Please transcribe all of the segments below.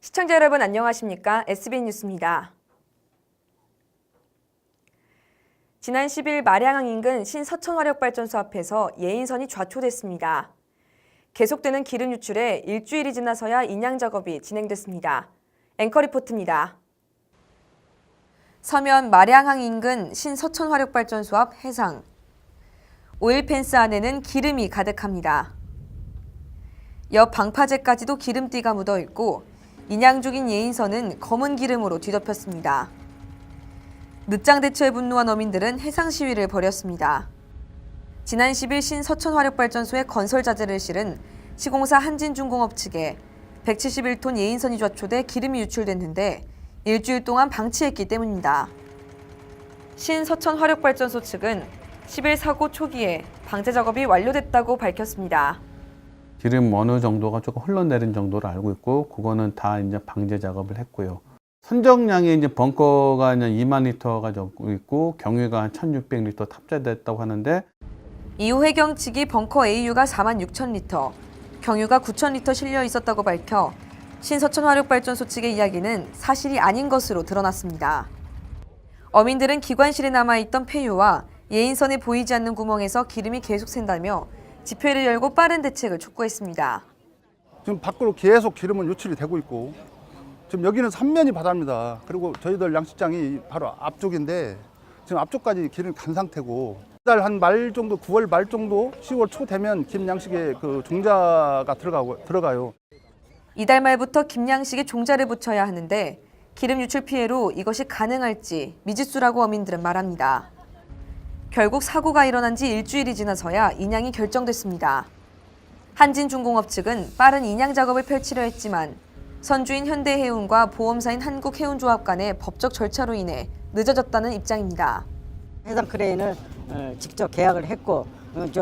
시청자 여러분 안녕하십니까? SB 뉴스입니다. 지난 10일 마량항 인근 신서천화력발전소 앞에서 예인선이 좌초됐습니다. 계속되는 기름 유출에 일주일이 지나서야 인양 작업이 진행됐습니다. 앵커 리포트입니다. 서면 마량항 인근 신서천화력발전소 앞 해상. 오일 펜스 안에는 기름이 가득합니다. 옆 방파제까지도 기름띠가 묻어있고 인양 중인 예인선은 검은 기름으로 뒤덮였습니다. 늦장 대처에 분노한 어민들은 해상 시위를 벌였습니다. 지난 10일 신서천화력발전소의 건설 자재를 실은 시공사 한진중공업 측에 171톤 예인선이 좌초돼 기름이 유출됐는데 일주일 동안 방치했기 때문입니다. 신서천화력발전소 측은 10일 사고 초기에 방제 작업이 완료됐다고 밝혔습니다. 기름 어느 정도가 조금 흘러내린 정도로 알고 있고, 그거는 다 이제 방제 작업을 했고요. 선정량이 이제 벙커가 이제 2만 리터가 적고 있고, 경유가 한 1,600리터 탑재됐다고 하는데, 이후 해경 측이 벙커 AU가 4만 6천 리터, 경유가 9천 리터 실려 있었다고 밝혀 신서천화력발전소 측의 이야기는 사실이 아닌 것으로 드러났습니다. 어민들은 기관실에 남아있던 폐유와 예인선에 보이지 않는 구멍에서 기름이 계속 샌다며 집회를 열고 빠른 대책을 촉구했습니다. 지금 밖으로 계속 기름은 유출이 되고 있고, 지금 여기는 삼면이 바다입니다. 그리고 저희들 양식장이 바로 앞쪽인데 지금 앞쪽까지 기름이 간 상태고, 이달 한 말 정도, 9월 말 정도, 10월 초 되면 김양식에 그 종자가 들어가요. 이달 말부터 김양식에 종자를 붙여야 하는데 기름 유출 피해로 이것이 가능할지 미지수라고 어민들은 말합니다. 결국 사고가 일어난 지 일주일이 지나서야 인양이 결정됐습니다. 한진중공업 측은 빠른 인양 작업을 펼치려 했지만 선주인 현대해운과 보험사인 한국해운조합 간의 법적 절차로 인해 늦어졌다는 입장입니다. 해상 크레인을 직접 계약을 했고,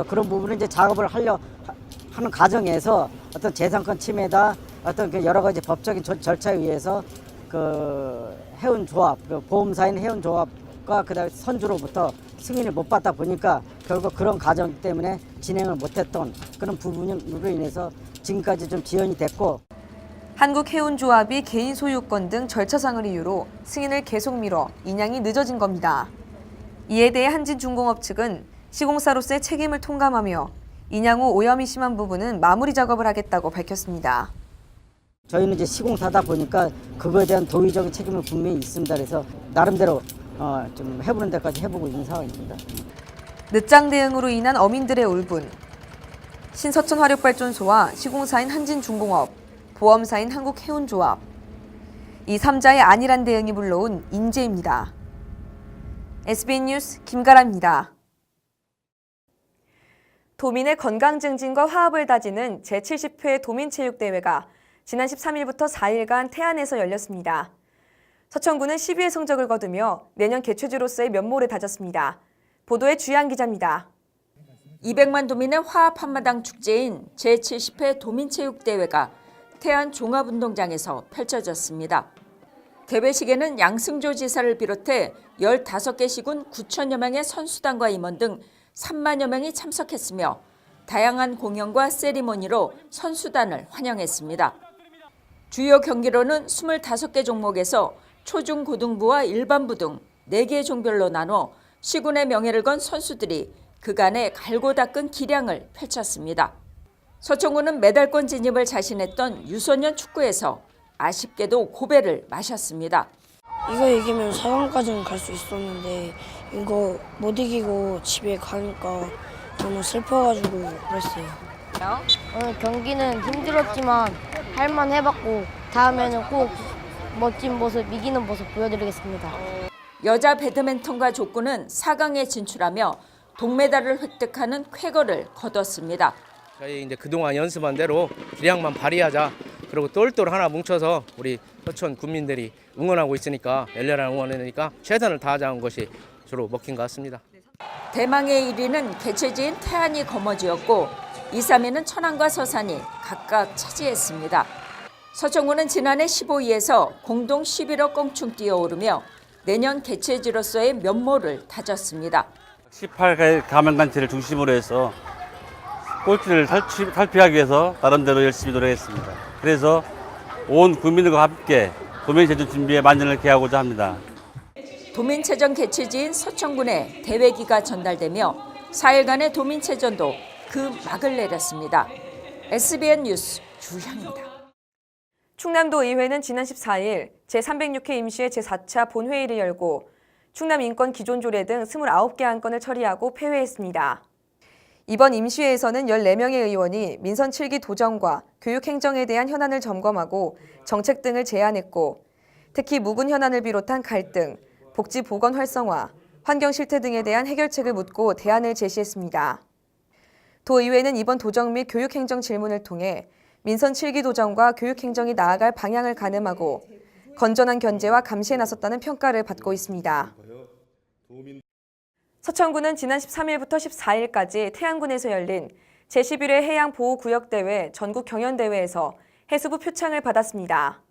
그런 부분을 이제 작업을 하는 과정에서 어떤 재산권 침해다, 어떤 그 여러 가지 법적인 절차에 의해서 그 해운조합, 그 보험사인 해운조합과 그다음에 선주로부터 승인을 못 받다 보니까 결국 그런 과정 때문에 진행을 못했던 그런 부분으로 인해서 지금까지 좀 지연이 됐고, 한국해운조합이 개인 소유권 등 절차상을 이유로 승인을 계속 미뤄 인양이 늦어진 겁니다. 이에 대해 한진중공업 측은 시공사로서의 책임을 통감하며 인양 후 오염이 심한 부분은 마무리 작업을 하겠다고 밝혔습니다. 저희는 이제 시공사다 보니까 그거에 대한 도의적인 책임은 분명히 있습니다. 그래서 나름대로 좀 해보는 데까지 해보고 있는 상황입니다. 늦장 대응으로 인한 어민들의 울분. 신서천화력발전소와 시공사인 한진중공업, 보험사인 한국해운조합. 이 3자의 안일한 대응이 불러온 인재입니다. SB 뉴스 김가라입니다. 도민의 건강 증진과 화합을 다지는 제70회 도민체육대회가 지난 13일부터 4일간 태안에서 열렸습니다. 서천구는 12회 성적을 거두며 내년 개최주로서의 면모를 다졌습니다. 보도에 주양 기자입니다. 200만 도민의 화합 한마당 축제인 제70회 도민체육대회가 태안 종합운동장에서 펼쳐졌습니다. 대회식에는 양승조 지사를 비롯해 15개 시군 9천여 명의 선수단과 임원 등 3만여 명이 참석했으며 다양한 공연과 세리머니로 선수단을 환영했습니다. 주요 경기로는 25개 종목에서 초중 고등부와 일반부 등 4개 종별로 나눠 시군의 명예를 건 선수들이 그간의 갈고 닦은 기량을 펼쳤습니다. 서천구는 메달권 진입을 자신했던 유소년 축구에서 아쉽게도 고배를 마셨습니다. 이거 이기면 4강까지는 갈 수 있었는데 이거 못 이기고 집에 가니까 너무 슬퍼가지고 그랬어요. 오늘 경기는 힘들었지만 할만 해봤고 다음에는 꼭 멋진 모습, 이기는 모습 보여드리겠습니다. 여자 배드민턴과 족구는 4강에 진출하며 동메달을 획득하는 쾌거를 거뒀습니다. 저희 이제 그동안 연습한 대로 기량만 발휘하자. 그리고 똘똘 하나 뭉쳐서 우리 서천 군민들이 응원하고 있으니까 열렬한 응원이니까 최선을 다하자는 것이 주로 먹힌 것 같습니다. 대망의 1위는 개최지인 태안이 거머쥐었고 2, 3위는 천안과 서산이 각각 차지했습니다. 서천구는 지난해 15위에서 공동 11억 껑충 뛰어오르며 내년 개최지로서의 면모를 다졌습니다. 18개 가맹단체를 중심으로 해서 꼴찌를 탈피하기 위해서 나름대로 열심히 노력했습니다. 그래서 온 국민들과 함께 도민체전 준비에 만전을 기하고자 합니다. 도민체전 개최지인 서천군에 대회기가 전달되며 4일간의 도민체전도 그 막을 내렸습니다. SBN 뉴스 주향입니다. 충남도 의회는 지난 14일 제306회 임시회 제4차 본회의를 열고 충남 인권 기존조례 등 29개 안건을 처리하고 폐회했습니다. 이번 임시회에서는 14명의 의원이 민선 7기 도정과 교육행정에 대한 현안을 점검하고 정책 등을 제안했고 특히 묵은 현안을 비롯한 갈등, 복지 보건 활성화, 환경 실태 등에 대한 해결책을 묻고 대안을 제시했습니다. 도의회는 이번 도정 및 교육행정 질문을 통해 민선 7기 도정과 교육행정이 나아갈 방향을 가늠하고 건전한 견제와 감시에 나섰다는 평가를 받고 있습니다. 서천군은 지난 13일부터 14일까지 태안군에서 열린 제11회 해양보호구역대회 전국경연대회에서 해수부 표창을 받았습니다.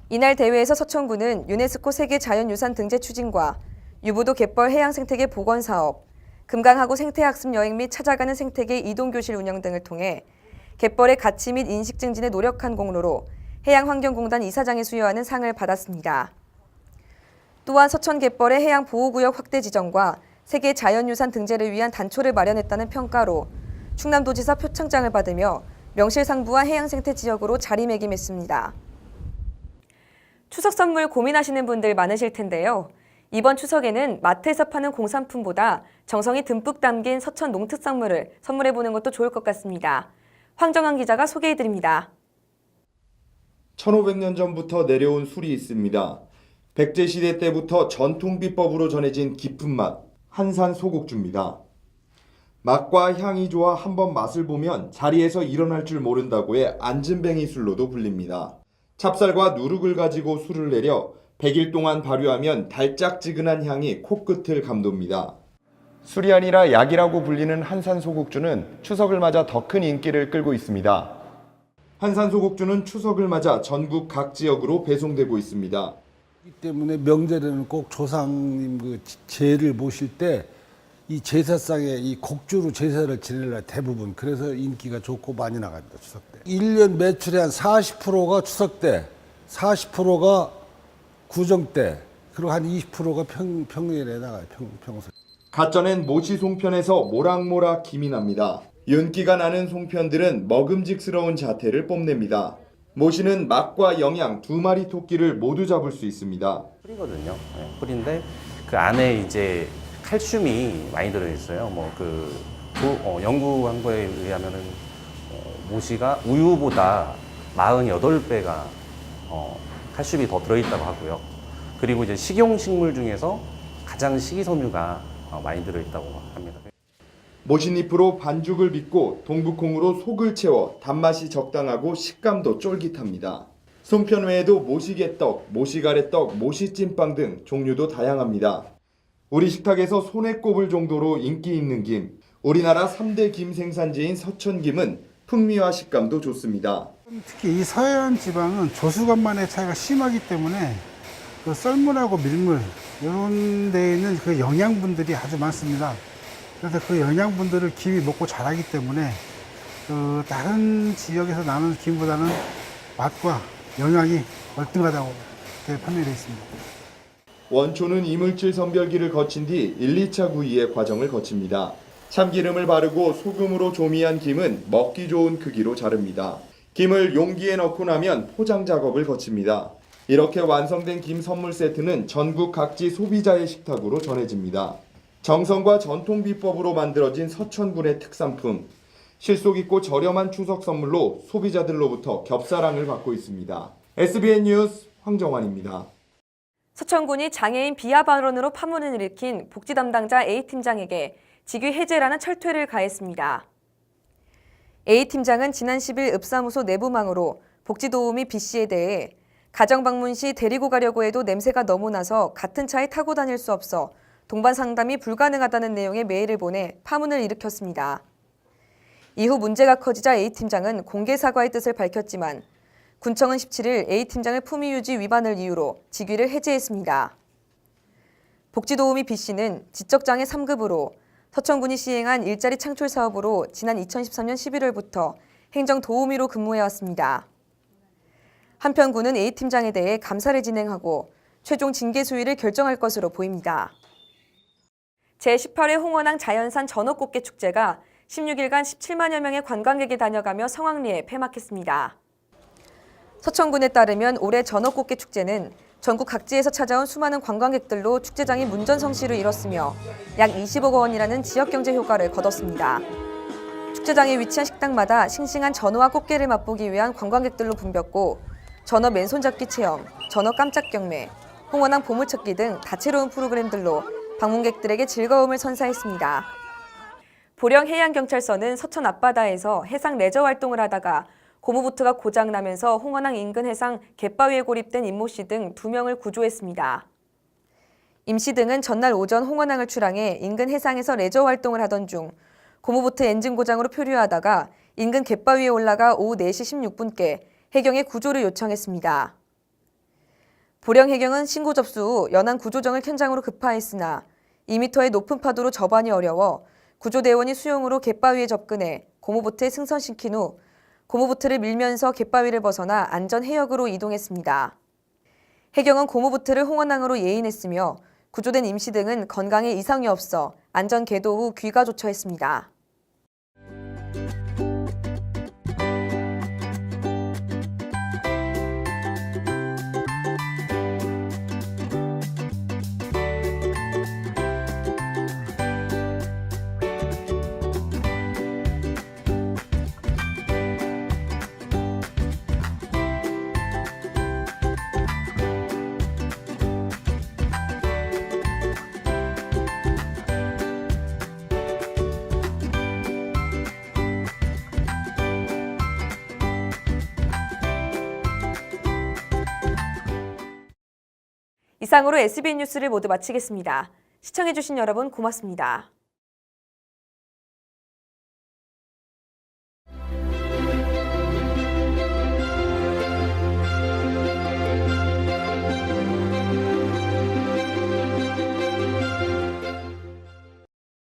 이날 대회에서 서천군은 유네스코 세계자연유산 등재 추진과 유부도 갯벌 해양생태계 복원사업, 금강하구 생태학습 여행 및 찾아가는 생태계 이동교실 운영 등을 통해 갯벌의 가치 및 인식 증진에 노력한 공로로 해양환경공단 이사장이 수여하는 상을 받았습니다. 또한 서천 갯벌의 해양보호구역 확대 지정과 세계 자연유산 등재를 위한 단초를 마련했다는 평가로 충남도지사 표창장을 받으며 명실상부한 해양생태 지역으로 자리매김했습니다. 추석 선물 고민하시는 분들 많으실 텐데요. 이번 추석에는 마트에서 파는 공산품보다 정성이 듬뿍 담긴 서천 농특산물을 선물해보는 것도 좋을 것 같습니다. 황정한 기자가 소개해드립니다. 1500년 전부터 내려온 술이 있습니다. 백제시대 때부터 전통 비법으로 전해진 깊은 맛, 한산 소곡주입니다. 맛과 향이 좋아 한번 맛을 보면 자리에서 일어날 줄 모른다고 해 앉은뱅이 술로도 불립니다. 찹쌀과 누룩을 가지고 술을 내려 100일 동안 발효하면 달짝지근한 향이 코끝을 감돕니다. 술이 아니라 약이라고 불리는 한산 소곡주는 추석을 맞아 더 큰 인기를 끌고 있습니다. 한산 소곡주는 추석을 맞아 전국 각 지역으로 배송되고 있습니다. 그렇기 때문에 명절에는 꼭 조상님 그 제를 모실 때 이 제사상에 이 곡주로 제사를 지내려 대부분 그래서 인기가 좋고 많이 나갑니다. 추석 때. 1년 매출의 한 40%가 추석 때, 40%가 구정 때, 그리고 한 20%가 평일에 나가요. 평소. 갓전엔 모시 송편에서 모락모락 김이 납니다. 윤기가 나는 송편들은 먹음직스러운 자태를 뽐냅니다. 모시는 맛과 영양 두 마리 토끼를 모두 잡을 수 있습니다. 풀이거든요. 풀인데 그 안에 이제 칼슘이 많이 들어 있어요. 연구한 거에 의하면은 모시가 우유보다 48배가 칼슘이 더 들어있다고 하고요. 그리고 이제 식용식물 중에서 가장 식이섬유가 많이 들어있다고 합니다. 모신잎으로 반죽을 빚고 동북콩으로 속을 채워 단맛이 적당하고 식감도 쫄깃합니다. 송편 외에도 모시개떡, 모시가래떡, 모시찐빵 등 종류도 다양합니다. 우리 식탁에서 손에 꼽을 정도로 인기 있는 김, 우리나라 3대 김 생산지인 서천김은 풍미와 식감도 좋습니다. 특히 이 서해안 지방은 조수간만의 차이가 심하기 때문에 그 썰물하고 밀물 이런 데에는 그 영양분들이 아주 많습니다. 그래서 그 영양분들을 김이 먹고 자라기 때문에 그 다른 지역에서 나는 김보다는 맛과 영양이 월등하다고 판매되어 있습니다. 원초는 이물질 선별기를 거친 뒤 1, 2차 구이의 과정을 거칩니다. 참기름을 바르고 소금으로 조미한 김은 먹기 좋은 크기로 자릅니다. 김을 용기에 넣고 나면 포장 작업을 거칩니다. 이렇게 완성된 김 선물 세트는 전국 각지 소비자의 식탁으로 전해집니다. 정성과 전통 비법으로 만들어진 서천군의 특산품. 실속 있고 저렴한 추석 선물로 소비자들로부터 겹사랑을 받고 있습니다. SBN 뉴스 황정환입니다. 서천군이 장애인 비하 발언으로 파문을 일으킨 복지 담당자 A팀장에게 직위 해제라는 철퇴를 가했습니다. A팀장은 지난 10일 읍사무소 내부망으로 복지도우미 B씨에 대해 가정방문 시 데리고 가려고 해도 냄새가 너무 나서 같은 차에 타고 다닐 수 없어 동반 상담이 불가능하다는 내용의 메일을 보내 파문을 일으켰습니다. 이후 문제가 커지자 A팀장은 공개 사과의 뜻을 밝혔지만 군청은 17일 A팀장을 품위유지 위반을 이유로 직위를 해제했습니다. 복지도우미 B씨는 지적장애 3급으로 서천군이 시행한 일자리 창출 사업으로 지난 2013년 11월부터 행정도우미로 근무해왔습니다. 한편 군은 A팀장에 대해 감사를 진행하고 최종 징계 수위를 결정할 것으로 보입니다. 제18회 홍원항 자연산 전어꽃게 축제가 16일간 17만여 명의 관광객이 다녀가며 성황리에 폐막했습니다. 서천군에 따르면 올해 전어꽃게 축제는 전국 각지에서 찾아온 수많은 관광객들로 축제장이 문전성시를 이뤘으며 약 20억 원이라는 지역경제 효과를 거뒀습니다. 축제장에 위치한 식당마다 싱싱한 전어와 꽃게를 맛보기 위한 관광객들로 붐볐고 전어 맨손잡기 체험, 전어 깜짝 경매, 홍원항 보물찾기 등 다채로운 프로그램들로 방문객들에게 즐거움을 선사했습니다. 보령해양경찰서는 서천 앞바다에서 해상 레저 활동을 하다가 고무보트가 고장나면서 홍원항 인근 해상 갯바위에 고립된 임모 씨 등 2명을 구조했습니다. 임 씨 등은 전날 오전 홍원항을 출항해 인근 해상에서 레저 활동을 하던 중 고무보트 엔진 고장으로 표류하다가 인근 갯바위에 올라가 오후 4시 16분께 해경에 구조를 요청했습니다. 보령해경은 신고 접수 후 연안 구조정을 현장으로 급파했으나 2m의 높은 파도로 접안이 어려워 구조대원이 수용으로 갯바위에 접근해 고무보트에 승선시킨 후 고무보트를 밀면서 갯바위를 벗어나 안전 해역으로 이동했습니다. 해경은 고무보트를 홍원항으로 예인했으며 구조된 임 씨 등은 건강에 이상이 없어 안전 계도 후 귀가 조처했습니다. 이상으로 SBN 뉴스를 모두 마치겠습니다. 시청해주신 여러분 고맙습니다.